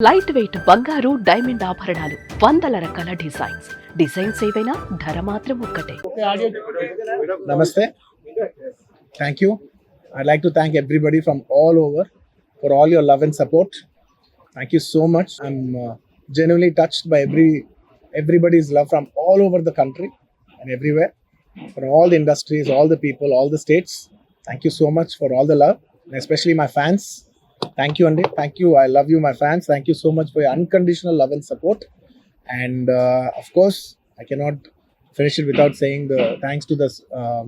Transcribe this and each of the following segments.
Light weight బంగారు diamond ఆభరణాలు వందల రకాల డిజైన్స్ ఏవైనా ధర మాత్రం ఒక్కటే. Namaste. Thank you. I'd like to thank everybody from all over for all your love and support. Thank you so much. I'm genuinely touched by everybody's love from all over the country and everywhere, from all the industries, all the people, all the states. Thank you so much for all the love, and especially my fans. Thank you, Andy. Thank you. I love you, my fans. Thank you so much for your unconditional love and support. And of course, I cannot finish it without saying the thanks to the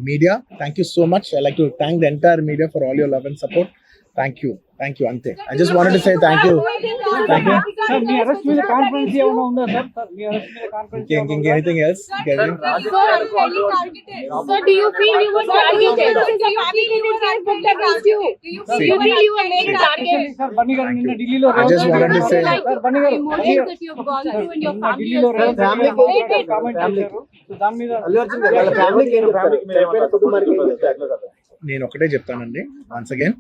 media. Thank you so much. I like to thank the entire media for all your love and support. Thank you, Ante. I just wanted to say thank you. Thank you. Sir, me arrest మీద conference ఏమైనా ఉందా sir? మీ arrest మీద conference Anything else? Sir, do you feel you were targeted? Do you feel you were made target? Sir Bunny గారు నిన్న ఢిల్లీలో I just wanted to say sir Bunny గారు Emotions that you have gone through and your family ఢిల్లీలో has comment చేశారు. So దాని మీద నేను ఒకటే చెప్తానండి. Once again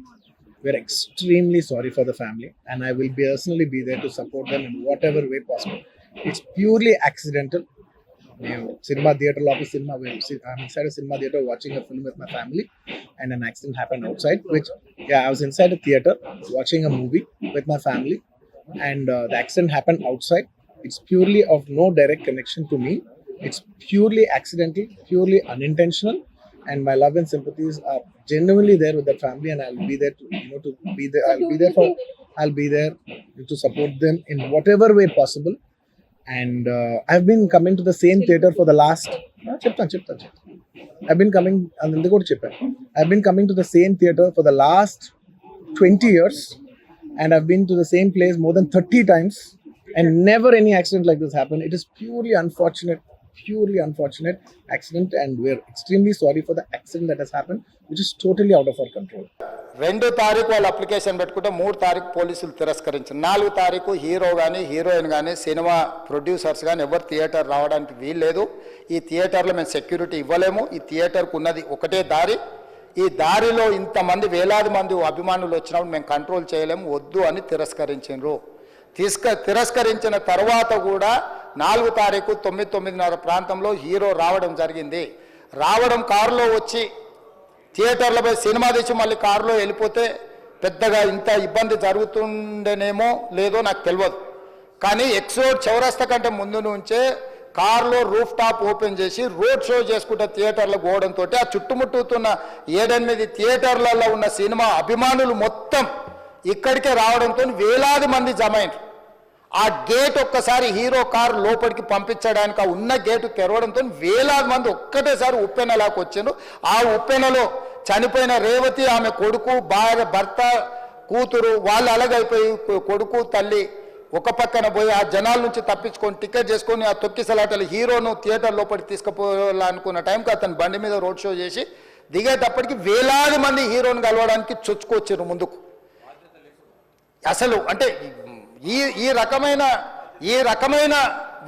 we're extremely sorry for the family and I will personally be there to support them in whatever way possible. It's purely accidental. Cinema theater office cinema I'm inside a cinema theater watching a film with my family and an accident happened outside, which I was inside a theater watching a movie with my family and the accident happened outside. It's purely of no direct connection to me. It's purely accidental, purely unintentional, and my love and sympathies are genuinely there with that family and I'll be there to I'll be there to support them in whatever way possible. And I've been coming to the same theater for the last I've been coming to the same theater for the last 20 years and I've been to the same place more than 30 times and never any accident like this happened. It is purely unfortunate accident and we're extremely sorry for the accident that has happened, which is totally out of our control. 2 తారీఖు వాళ్ళు application పెట్టుకుంటే 3 తారీఖు పోలీసులు తిరస్కరించారు. 4 తారీఖు hero కానీ heroine కానీ cinema producers కానీ ఎవరు థియేటర్ రావడానికి వీల్లేదు. ఈ థియేటర్లో మేము సెక్యూరిటీ ఇవ్వలేము. ఈ థియేటర్కు ఉన్నది ఒకటే దారి. ఈ దారిలో ఇంతమంది వేలాది మంది అభిమానులు వచ్చినప్పుడు మేము కంట్రోల్ చేయలేము, వద్దు అని తిరస్కరించారు. తిరస్కరించిన తర్వాత కూడా 4 తారీఖు 9:30 ప్రాంతంలో హీరో రావడం జరిగింది. రావడం కారులో వచ్చి థియేటర్లో పోయి సినిమా తెచ్చి మళ్ళీ కారులో వెళ్ళిపోతే పెద్దగా ఇంత ఇబ్బంది జరుగుతుండేనేమో లేదో నాకు తెలియదు. కానీ ఎక్స్రోడ్ చౌరస్తా కంటే ముందు నుంచే కారులో రూఫ్ టాప్ ఓపెన్ చేసి రోడ్ షో చేసుకుంటే థియేటర్లో పోవడంతో ఆ చుట్టుముట్టుతున్న 7-8 థియేటర్లలో ఉన్న సినిమా అభిమానులు మొత్తం ఇక్కడికే రావడంతో వేలాది మంది జమైండ్రు. ఆ గేట్ ఒక్కసారి హీరో కారు లోపలికి పంపించడానికి ఆ ఉన్న గేటు తెరవడంతో వేలాది మంది ఒక్కటేసారి ఉప్పెనలాకి వచ్చారు. ఆ ఉప్పెనలో చనిపోయిన రేవతి, ఆమె కొడుకు, భార్య, భర్త, కూతురు వాళ్ళు అలాగైపోయి కొడుకు తల్లి ఒక పక్కన పోయి ఆ జనాల నుంచి తప్పించుకొని టికెట్ చేసుకొని ఆ తొక్కిసలాటలు హీరోను థియేటర్ లోపలికి తీసుకుపోవాలనుకున్న టైంకి అతను బండి మీద రోడ్ షో చేసి దిగేటప్పటికి వేలాది మంది హీరోను కలవడానికి చొచ్చుకొచ్చారు ముందుకు. అసలు అంటే ఈ రకమైన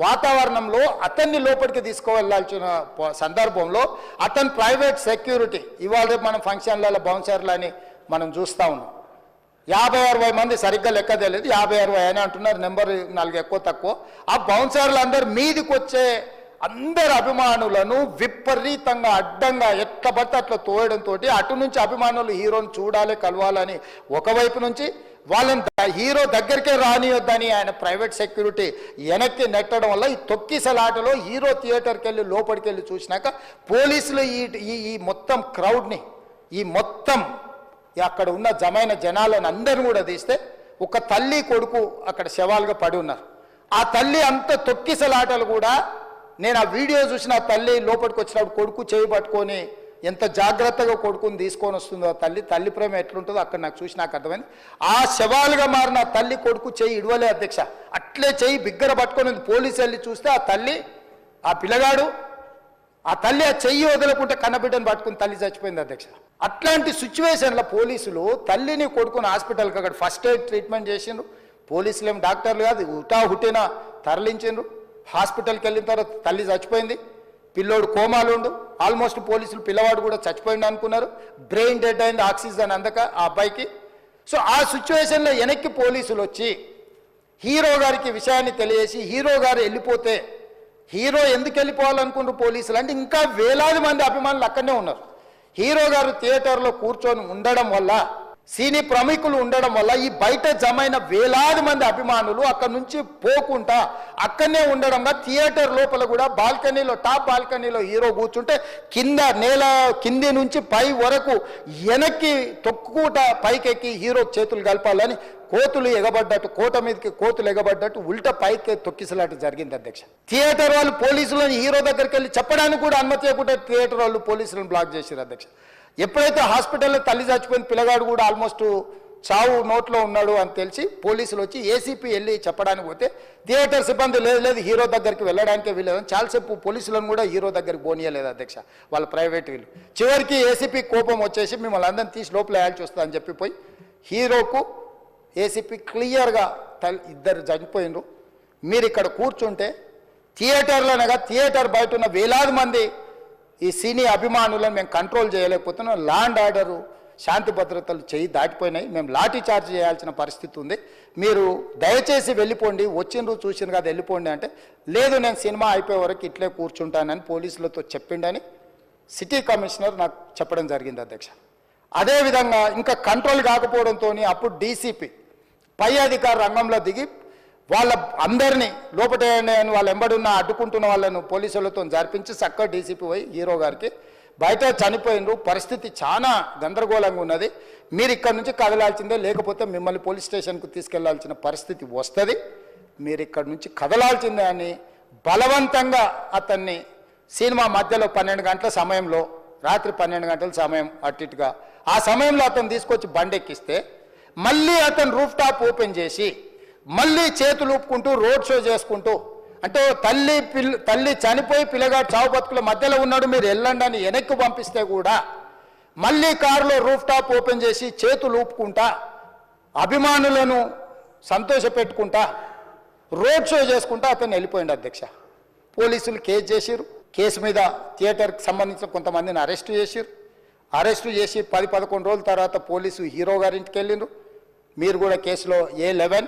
వాతావరణంలో అతన్ని లోపలికి తీసుకువెళ్ళాల్సిన సందర్భంలో అతను ప్రైవేట్ సెక్యూరిటీ ఇవాళ రేపు మనం ఫంక్షన్లలో బౌన్సర్లు అని మనం చూస్తూ ఉన్నాం. 50-60 మంది సరిగ్గా లెక్క తెలియదు, 50-60 అని అంటున్నారు, నెంబర్ 4 ఎక్కువ తక్కువ. ఆ బౌన్సర్లు అందరు మీదికి వచ్చే అందరు అభిమానులను విపరీతంగా అడ్డంగా ఎట్లా పడితే అట్లా తోయడంతో అటు నుంచి అభిమానులు హీరోని చూడాలి, కలవాలని ఒకవైపు నుంచి వాళ్ళని హీరో దగ్గరికే రానియొద్దని ఆయన ప్రైవేట్ సెక్యూరిటీ వెనక్కి నెట్టడం వల్ల ఈ తొక్కిసలాటలో హీరో థియేటర్కి వెళ్ళి లోపలికి వెళ్ళి చూసినాక పోలీసులు ఈ మొత్తం క్రౌడ్ని ఈ మొత్తం అక్కడ ఉన్న జమైన జనాలను అందరిని కూడా తీస్తే ఒక తల్లి కొడుకు అక్కడ శవాలుగా పడి ఉన్నారు. ఆ తల్లి అంత తొక్కిసలాటలు కూడా నేను ఆ వీడియో చూసిన ఆ తల్లి లోపలికి వచ్చినప్పుడు కొడుకు చేయి పట్టుకొని ఎంత జాగ్రత్తగా కొడుకుని తీసుకొని వస్తుందో తల్లి ప్రేమ ఎట్లుంటుందో అక్కడ నాకు చూసి నాకు అర్థమైంది. ఆ శవాలుగా మారిన తల్లి కొడుకు చెయ్యి ఇడవలే అధ్యక్ష, అట్లే చెయ్యి బిగ్గర పట్టుకొని పోలీసు వెళ్ళి చూస్తే ఆ తల్లి ఆ పిల్లగాడు ఆ తల్లి ఆ చెయ్యి వదలకుంటే కన్నబిడ్డను పట్టుకుని తల్లి చచ్చిపోయింది అధ్యక్ష. అట్లాంటి సిచ్యువేషన్లో పోలీసులు తల్లిని కొడుకుని హాస్పిటల్కి అక్కడ ఫస్ట్ ఎయిడ్ ట్రీట్మెంట్ చేసిండ్రు. పోలీసులు ఏం డాక్టర్లు కాదు, హుటాహుటిన తరలించిండ్రు. హాస్పిటల్కి వెళ్ళిన తర్వాత తల్లి చచ్చిపోయింది, పిల్లోడు కోమాలుండు. ఆల్మోస్ట్ పోలీసులు పిల్లవాడు కూడా చచ్చిపోయింది అనుకున్నారు. బ్రెయిన్ డెడ్ అయింది, ఆక్సిజన్ అందక ఆ అబ్బాయికి. సో ఆ సిచ్యువేషన్లో వెనక్కి పోలీసులు వచ్చి హీరో గారికి విషయాన్ని తెలియజేసి హీరో గారు వెళ్ళిపోతే హీరో ఎందుకు వెళ్ళిపోవాలనుకుంటారు పోలీసులు అంటే ఇంకా వేలాది మంది అభిమానులు అక్కడనే ఉన్నారు. హీరో గారు థియేటర్లో కూర్చొని ఉండడం వల్ల సినీ ప్రముఖులు ఉండడం వల్ల ఈ బయట జమైన వేలాది మంది అభిమానులు అక్కడి నుంచి పోకుండా అక్కడనే ఉండడంగా థియేటర్ లోపల కూడా బాల్కనీలో టాప్ బాల్కనీలో హీరో కూర్చుంటే కింద నేల కింది నుంచి పై వరకు వెనక్కి తొక్కుకుంట పైకెక్కి హీరో చేతులు కలపాలని కోతులు ఎగబడ్డట్టు కోట మీదకి కోతులు ఎగబడ్డట్టు ఉల్టా పైకి తొక్కిసలాట జరిగింది అధ్యక్ష. థియేటర్ వాళ్ళు పోలీసులను హీరో దగ్గరికి వెళ్ళి చెప్పడానికి కూడా అనుమతి ఇవ్వకుండా థియేటర్ వాళ్ళు పోలీసులను బ్లాక్ చేశారు అధ్యక్ష. ఎప్పుడైతే హాస్పిటల్లో తల్లి చచ్చిపోయిన పిల్లగాడు కూడా ఆల్మోస్ట్ చావు నోట్లో ఉన్నాడు అని తెలిసి పోలీసులు వచ్చి ఏసీపీ వెళ్ళి చెప్పడానికి పోతే థియేటర్ సిబ్బంది లేదు హీరో దగ్గరికి వెళ్ళడానికే వీళ్ళదని చాలాసేపు పోలీసులను కూడా హీరో దగ్గరికి పోనీయలేదు అధ్యక్ష వాళ్ళ ప్రైవేట్ వీళ్ళు. చివరికి ఏసీపీ కోపం వచ్చేసి మిమ్మల్ని అందరిని తీసి లోపల వేయాల్సి వస్తుంది అని చెప్పిపోయి హీరోకు ఏసీపీ క్లియర్గా ఇద్దరు చనిపోయినరు, మీరు ఇక్కడ కూర్చుంటే థియేటర్లోనగా థియేటర్ బయట ఉన్న వేలాది మంది ఈ సినీ అభిమానులను మేము కంట్రోల్ చేయలేకపోతున్నాం, లా అండ్ ఆర్డరు శాంతి భద్రతలు చేయి దాటిపోయినాయి, మేము లాఠీ చార్జ్ చేయాల్సిన పరిస్థితి ఉంది, మీరు దయచేసి వెళ్ళిపోండి, వచ్చిండ్రు చూసిండ్రు కదా వెళ్ళిపోండి అంటే లేదు నేను సినిమా అయిపోయే వరకు ఇట్లే కూర్చుంటానని పోలీసులతో చెప్పిండని సిటీ కమిషనర్ నాకు చెప్పడం జరిగింది అధ్యక్ష. అదేవిధంగా ఇంకా కంట్రోల్ కాకపోవడంతో అప్పుడు డీసీపీ పై అధికార రంగంలో దిగి వాళ్ళ అందరినీ లోపట వాళ్ళ ఎంబడున్న అడ్డుకుంటున్న వాళ్ళను పోలీసులతో జరిపించి చక్కగా డీసీపీ పోయి హీరో గారికి బయట చనిపోయినరు, పరిస్థితి చాలా గందరగోళంగా ఉన్నది, మీరు ఇక్కడ నుంచి కదలాల్సిందే లేకపోతే మిమ్మల్ని పోలీస్ స్టేషన్కు తీసుకెళ్లాల్సిన పరిస్థితి వస్తుంది, మీరు ఇక్కడ నుంచి కదలాల్సిందే అని బలవంతంగా అతన్ని సినిమా మధ్యలో 12 గంటల సమయంలో రాత్రి 12 గంటల సమయం అట్టిట్టుగా ఆ సమయంలో అతను తీసుకొచ్చి బండెక్కిస్తే మళ్ళీ అతను రూఫ్ టాప్ ఓపెన్ చేసి మళ్ళీ చేతులు ఊపుకుంటూ రోడ్ షో చేసుకుంటూ అంటే తల్లి చనిపోయి పిల్లగాడు చావు బతుకుల మధ్యలో ఉన్నాడు మీరు వెళ్ళండి అని వెనక్కి పంపిస్తే కూడా మళ్ళీ కారులో రూఫ్ టాప్ ఓపెన్ చేసి చేతులు ఊపుకుంటా అభిమానులను సంతోషపెట్టుకుంటా రోడ్ షో చేసుకుంటా అతను వెళ్ళిపోయింది అధ్యక్ష. పోలీసులు కేసు చేసిరు, కేసు మీద థియేటర్కి సంబంధించిన కొంతమందిని అరెస్టు చేసిరు, అరెస్టు చేసి 10-11 రోజుల తర్వాత పోలీసు హీరో గారింటికి వెళ్ళిండ్రు, మీరు కూడా కేసులో A11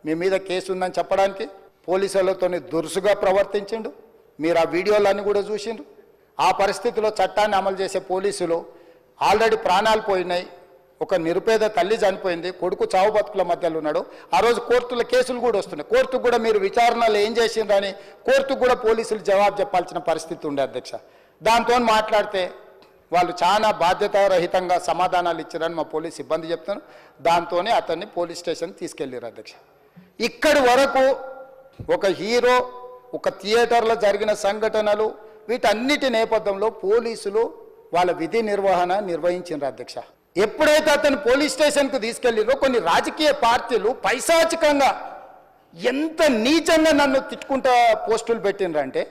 మీ మీద కేసు ఉందని చెప్పడానికి పోలీసులతో దురుసుగా ప్రవర్తించిండు, మీరు ఆ వీడియోలన్నీ కూడా చూసిండ్రు. ఆ పరిస్థితిలో చట్టాన్ని అమలు చేసే పోలీసులు ఆల్రెడీ ప్రాణాలు పోయినాయి, ఒక నిరుపేద తల్లి చనిపోయింది, కొడుకు చావు బతుకుల మధ్యలో ఉన్నాడు, ఆ రోజు కోర్టుల కేసులు కూడా వస్తున్నాయి, కోర్టుకు కూడా మీరు విచారణలు ఏం చేసిండ్రని కోర్టుకు కూడా పోలీసులు జవాబు చెప్పాల్సిన పరిస్థితి ఉండే అధ్యక్ష. దాంతో మాట్లాడితే వాళ్ళు చాలా బాధ్యతారహితంగా సమాధానాలు ఇచ్చారని మా పోలీస్ సిబ్బంది చెప్తాను, దాంతోనే అతన్ని పోలీస్ స్టేషన్ తీసుకెళ్ళారు అధ్యక్ష. ఇక్కడి వరకు ఒక హీరో ఒక థియేటర్లో జరిగిన సంఘటనలు వీటన్నిటి నేపథ్యంలో పోలీసులు వాళ్ళ విధి నిర్వహణ నిర్వహించారు అధ్యక్ష. ఎప్పుడైతే అతను పోలీస్ స్టేషన్కు తీసుకెళ్ళిరో కొన్ని రాజకీయ పార్టీలు పైశాచికంగా ఎంత నీచంగా నన్ను తిట్టుకుంటా పోస్టులు పెట్టినరంటే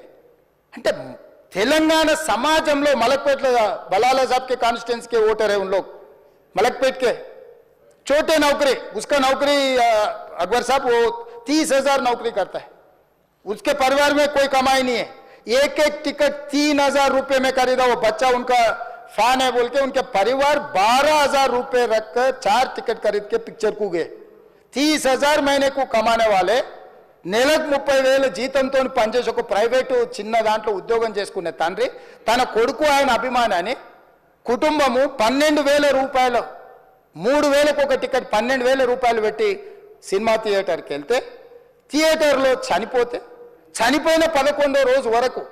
అంటే तेलंगाना समाजम मलकपेट बलाला साहब के कॉन्स्टिट्यूंसी के वोटर है उन लोग मलकपेट के छोटे नौकरी उसका नौकरी अकबर साहब वो 30,000 नौकरी करता है उसके परिवार में कोई कमाई नहीं है एक एक टिकट 3,000 रुपए में खरीदा वो बच्चा उनका फैन है बोल के उनके परिवार 12,000 रुपए रखकर 4 टिकट खरीद के पिक्चर को गए 30,000 महीने को कमाने वाले నెలకు 30,000 జీతంతో పనిచేసి ఒక ప్రైవేటు చిన్న దాంట్లో ఉద్యోగం చేసుకునే తండ్రి తన కొడుకు ఆయన అభిమానాన్ని కుటుంబము 12,000 రూపాయలు 3,000కు ఒక టికెట్ 12,000 రూపాయలు పెట్టి సినిమా థియేటర్కి వెళ్తే థియేటర్లో చనిపోతే చనిపోయిన 11వ రోజు వరకు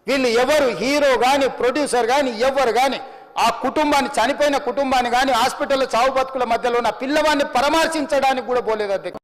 వీళ్ళు ఎవరు హీరో కానీ ప్రొడ్యూసర్ కానీ ఎవరు కానీ ఆ కుటుంబాన్ని చనిపోయిన కుటుంబాన్ని కానీ హాస్పిటల్లో చావు బతుకుల మధ్యలో ఉన్న పిల్లవాడిని పరామర్శించడానికి కూడా పోలేదు అధ్యక్ష.